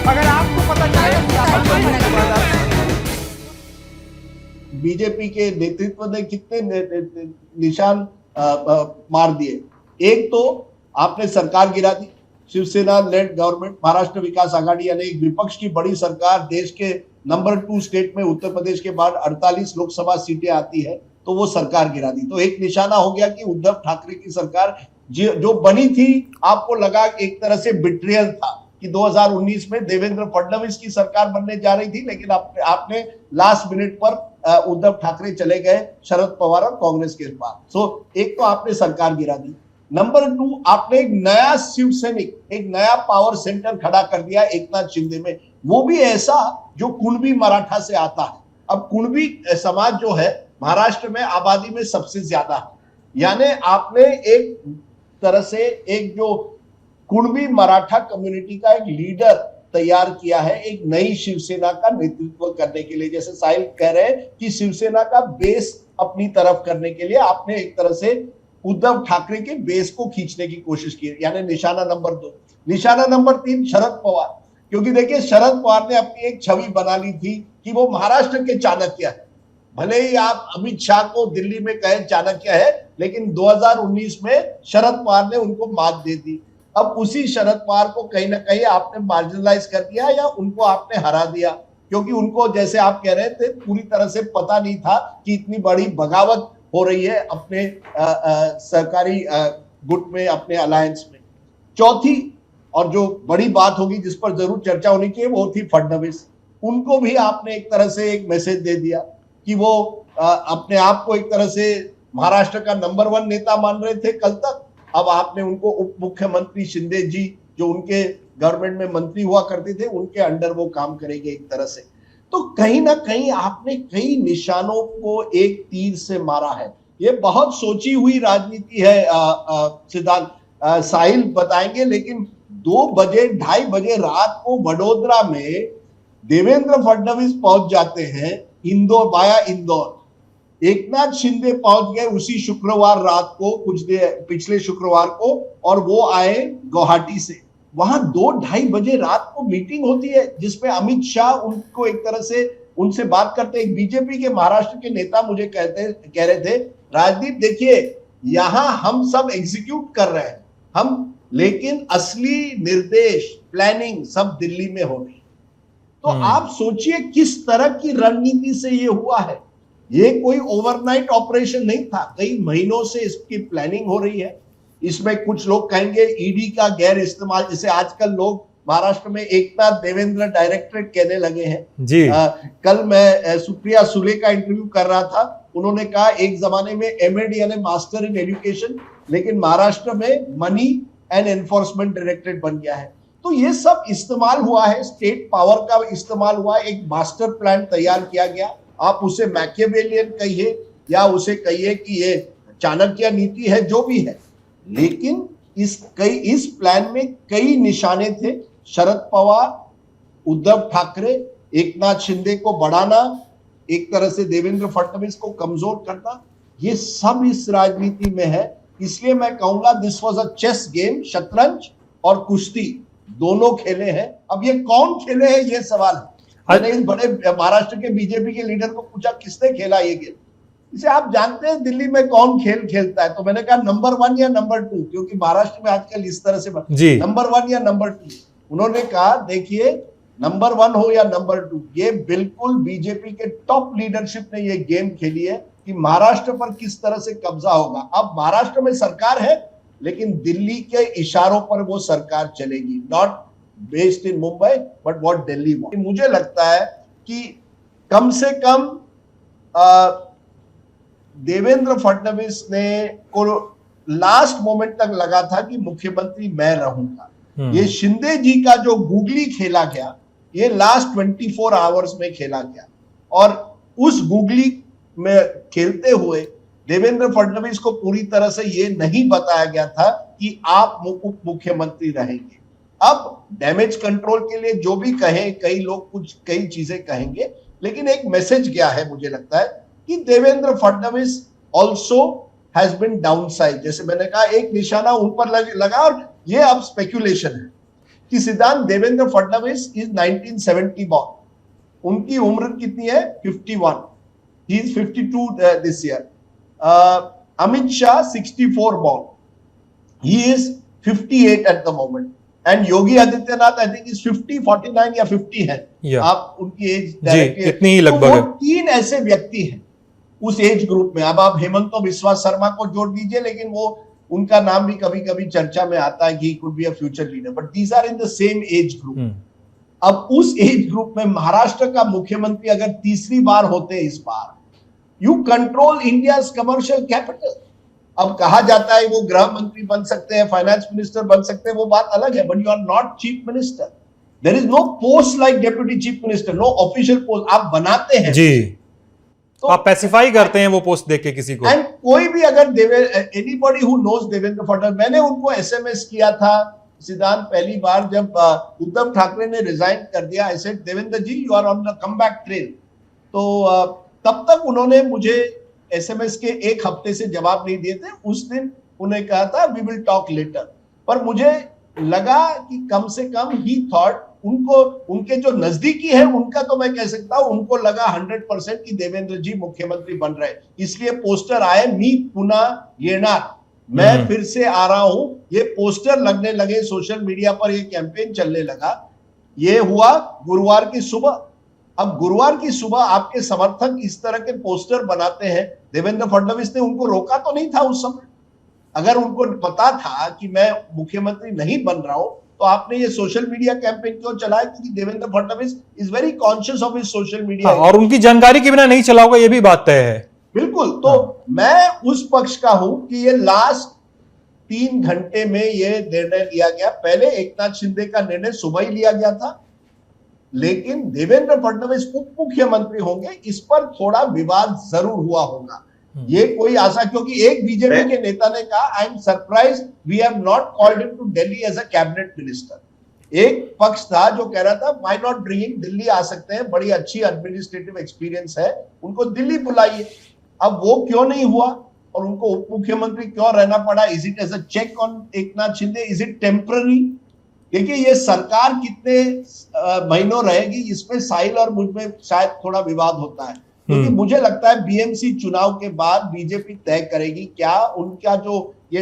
अगर आपको पता चले बीजेपी के नेतृत्व ने कितने निशान मार दिए। एक तो आपने सरकार गिरा दी, शिवसेना लेड गवर्नमेंट, महाराष्ट्र विकास आघाड़ी यानी एक विपक्ष की बड़ी सरकार, देश के नंबर 2 स्टेट में उत्तर प्रदेश के बाद 48 लोकसभा सीटें आती है, तो वो सरकार गिरा दी। तो एक निशाना हो गया कि उद्धव ठाकरे की सरकार जो बनी थी, आपको लगा एक तरह से बिट्रियल था कि 2019 में देवेंद्र फडणवीस की सरकार बनने जा रही थी, लेकिन आपने लास्ट मिनट पर उद्धव ठाकरे चले गए शरद पवार और कांग्रेस के पास। सो एक तो आपने सरकार गिरा दी। नंबर 2, आपने एक नया शिवसैनिक, एक नया पावर सेंटर खड़ा कर दिया एकनाथ शिंदे में, वो भी ऐसा जो कुणबी मराठा से आता है। अब कुणबी समाज जो है महाराष्ट्र में आबादी में सबसे ज्यादा है, यानी आपने एक तरह से एक जो कुणबी मराठा कम्युनिटी का एक लीडर तैयार किया है, एक नई शिवसेना का नेतृत्व करने के लिए। जैसे साहिल कह रहे हैं कि शिवसेना का बेस अपनी तरफ करने के लिए आपने एक तरह से उद्धव ठाकरे के बेस को खींचने की कोशिश की, यानी निशाना नंबर 2। निशाना नंबर 3, शरद पवार, क्योंकि देखिए शरद पवार ने अपनी एक छवि बना ली थी कि वो महाराष्ट्र के चाणक्य है। भले ही आप अमित शाह को दिल्ली में कहे चाणक्य है, लेकिन 2019 में शरद पवार ने उनको मात दे दी। अब उसी शरद पवार को कहीं ना कहीं आपने मार्जिनलाइज कर दिया या उनको आपने हरा दिया, क्योंकि उनको जैसे आप कह रहे थे पूरी तरह से पता नहीं था कि इतनी बड़ी बगावत हो रही है अपने सरकारी गुट में, अपने अलायंस में। चौथी और जो बड़ी बात होगी जिस पर जरूर चर्चा होनी चाहिए वो थी फडणवीस। उनको भी आपने एक तरह से एक मैसेज दे दिया कि वो अपने आप को एक तरह से महाराष्ट्र का नंबर 1 नेता मान रहे थे कल तक, अब आपने उनको उप मुख्यमंत्री शिंदे जी जो उनके गवर्नमेंट में मंत्री हुआ करते थे उनके अंडर वो काम करेंगे एक तरह से। तो कहीं ना कहीं आपने कई निशानों को एक तीर से मारा है। ये बहुत सोची हुई राजनीति है सिद्धांत, साहिल बताएंगे, लेकिन 2 बजे 2:30 बजे रात को वडोदरा में देवेंद्र फडणवीस पहुंच जाते हैं इंदौर, वाया इंदौर। एकनाथ शिंदे पहुंच गए उसी शुक्रवार रात को, पिछले शुक्रवार को, और वो आए गुवाहाटी से। वहां 2-2:30 बजे रात को मीटिंग होती है जिसमें अमित शाह उनको एक तरह से उनसे बात करते हैं। बीजेपी के महाराष्ट्र के नेता मुझे कह रहे थे, राजदीप देखिए यहां हम सब एग्जीक्यूट कर रहे हैं हम, लेकिन असली निर्देश प्लानिंग सब दिल्ली में हो रही। तो आप सोचिए किस तरह की रणनीति से ये हुआ है। ये कोई ओवरनाइट ऑपरेशन नहीं था, कई महीनों से इसकी प्लानिंग हो रही है। इसमें कुछ लोग कहेंगे ईडी का गैर इस्तेमाल, जैसे आजकल लोग महाराष्ट्र में एकता देवेंद्र डायरेक्टरेट कहने लगे हैं जी। कल मैं सुप्रिया सुले का इंटरव्यू कर रहा था, उन्होंने कहा एक जमाने में एमएड यानी मास्टर इन एजुकेशन, लेकिन महाराष्ट्र में मनी एंड एनफोर्समेंट डायरेक्टरेट बन गया है। तो ये सब इस्तेमाल हुआ है, स्टेट पावर का इस्तेमाल हुआ है, एक मास्टर प्लान तैयार किया गया। आप उसे मैकियावेलियन कहिए या उसे कहिए कि ये चाणक्य नीति है, जो भी है, लेकिन इस प्लान में कई निशाने थे। शरद पवार, उद्धव ठाकरे, एकनाथ शिंदे को बढ़ाना, एक तरह से देवेंद्र फडणवीस को कमजोर करना, ये सब इस राजनीति में है। इसलिए मैं कहूंगा this was a chess game, शतरंज और कुश्ती दोनों खेले हैं। अब ये कौन खेले हैं ये सवाल है। मैंने इस बड़े महाराष्ट्र के बीजेपी के लीडर को पूछा किसने खेला ये गेम, इसे आप जानते हैं दिल्ली में कौन खेल खेलता है, तो मैंने कहा नंबर 1 या नंबर 2, क्योंकि महाराष्ट्र में आजकल इस तरह से नंबर 1 या नंबर 2। उन्होंने कहा देखिए नंबर 1 हो या नंबर 2, ये बिल्कुल बीजेपी के टॉप लीडरशिप ने ये गेम खेली है कि महाराष्ट्र पर किस तरह से कब्जा होगा। अब महाराष्ट्र में सरकार है, लेकिन दिल्ली के इशारों पर वो सरकार चलेगी, not based in Mumbai but what Delhi want. मुझे लगता है कि कम से कम देवेंद्र फडणवीस ने को लास्ट मोमेंट तक लगा था कि मुख्यमंत्री मैं रहूंगा। ये शिंदे जी का जो गूगली खेला गया, ये लास्ट 24 आवर्स में खेला गया, और उस गूगली में खेलते हुए देवेंद्र फडणवीस को पूरी तरह से ये नहीं बताया गया था कि आप उप मुख्यमंत्री रहेंगे। अब डैमेज कंट्रोल के लिए जो भी कहें, कई लोग कई चीजें कहेंगे, लेकिन एक मैसेज गया है मुझे लगता है कि Devendra Fadnavis also has been downside. जैसे मैंने कहा एक निशाना उन पर लगा, और ये अब स्पेक्यूलेशन है कि सिद्धांत देवेंद्र फडणवीस इज 1970 बॉर्न, उनकी उम्र कितनी है 51, he is 52 this year. Amit Shah 64 born, he is 58 at the moment, and Yogi Adityanath I think is 50, 49 या 50 है, आप उनकी एज इतनी ही लगभग है। तो तीन ऐसे व्यक्ति हैं उस एज ग्रुप में। अब आप हेमंत बिस्वा शर्मा को जोड़ दीजिए, लेकिन वो उनका नाम भी कभी कभी चर्चा में आता है कि could be a future leader, but these are in the same age group. अब उस एज ग्रुप में महाराष्ट्र का मुख्यमंत्री अगर तीसरी बार होते इस बार, you control India commercial capital. अब कहा जाता है वो गृह मंत्री बन सकते हैं, फाइनेंस मिनिस्टर बन सकते हैं, वो बात अलग है, but you are not chief minister. There is no post like deputy chief minister, no official post आप बनाते हैं जी, तो आप स्पेसिफाई करते हैं वो पोस्ट देके किसी को। एंड कोई भी अगर anybody who knows Devendra Fadnavis, मैंने उनको एसएमएस किया था सिद्धांत पहली बार जब उद्धव ठाकरे ने रिजाइन कर दिया, I said Devendra ji you are on the come back train. तो तब तक उन्होंने मुझे एसएमएस के एक हफ्ते से जवाब नहीं दिए थे। उस दिन उन्हें कहा था वी विल टॉक लेटर, पर मुझे लगा कि कम से कम ही थॉट उनको, उनके जो नजदीकी है उनका तो मैं कह सकता हूं, उनको लगा 100% कि देवेंद्र जी मुख्यमंत्री बन रहे, इसलिए पोस्टर आए मी पुनः येणार, मैं फिर से आ रहा हूं। ये पोस्टर लगने लगे सोशल मीडिया पर, ये कैंपेन चलने लगा। ये हुआ गुरुवार की सुबह। अब गुरुवार की सुबह आपके समर्थक इस तरह के पोस्टर बनाते हैं, देवेंद्र फडणवीस ने उनको रोका तो नहीं था उस समय। अगर उनको पता था कि मैं मुख्यमंत्री नहीं बन रहा हूं, तो आपने ये सोशल मीडिया कैंपेन क्यों चलाया? क्योंकि Devendra Fadnavis is very conscious of his social media, और उनकी जानकारी के बिना नहीं चला होगा, ये भी बात तय है। बिल्कुल। तो मैं उस पक्ष का हूं कि ये लास्ट 3 घंटे में ये निर्णय लिया गया। पहले एकनाथ शिंदे का निर्णय सुबह ही लिया गया था, लेकिन देवेंद्र फडणवीस उप मुख्यमंत्री होंगे, इस पर थोड़ा विवाद जरूर हुआ होगा। ये कोई आशा, क्योंकि एक बीजेपी के नेता ने कहा I am surprise we have not called him to Delhi as a cabinet minister. एक पक्ष था जो कह रहा था why not bring him, Delhi आ सकते हैं, बड़ी अच्छी एडमिनिस्ट्रेटिव एक्सपीरियंस है, उनको दिल्ली बुलाइए। अब वो क्यों नहीं हुआ और उनको उप मुख्यमंत्री क्यों रहना पड़ा? Is it as a check on Eknath Shinde, is it temporary? देखिए ये सरकार कितने महीनों रहेगी, इसमें साहिल और मुझ में शायद थोड़ा विवाद होता है, क्योंकि मुझे लगता है बीएमसी चुनाव के बाद बीजेपी तय करेगी क्या उनका जो ये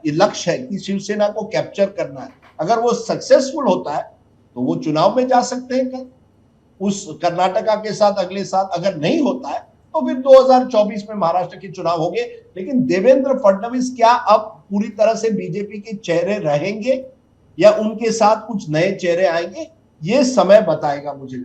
लक्ष्य है कि शिवसेना को कैप्चर करना है। अगर वो सक्सेसफुल होता है तो वो चुनाव में जा सकते हैं कल उस कर्नाटका के साथ अगले साल। अगर नहीं होता है तो फिर 2024 में महाराष्ट्र के चुनाव होंगे। लेकिन देवेंद्र फडणवीस क्या अब पूरी तरह से बीजेपी के चेहरे रहेंगे या उनके साथ कुछ नए चेहरे आएंगे, ये समय बताएगा मुझे।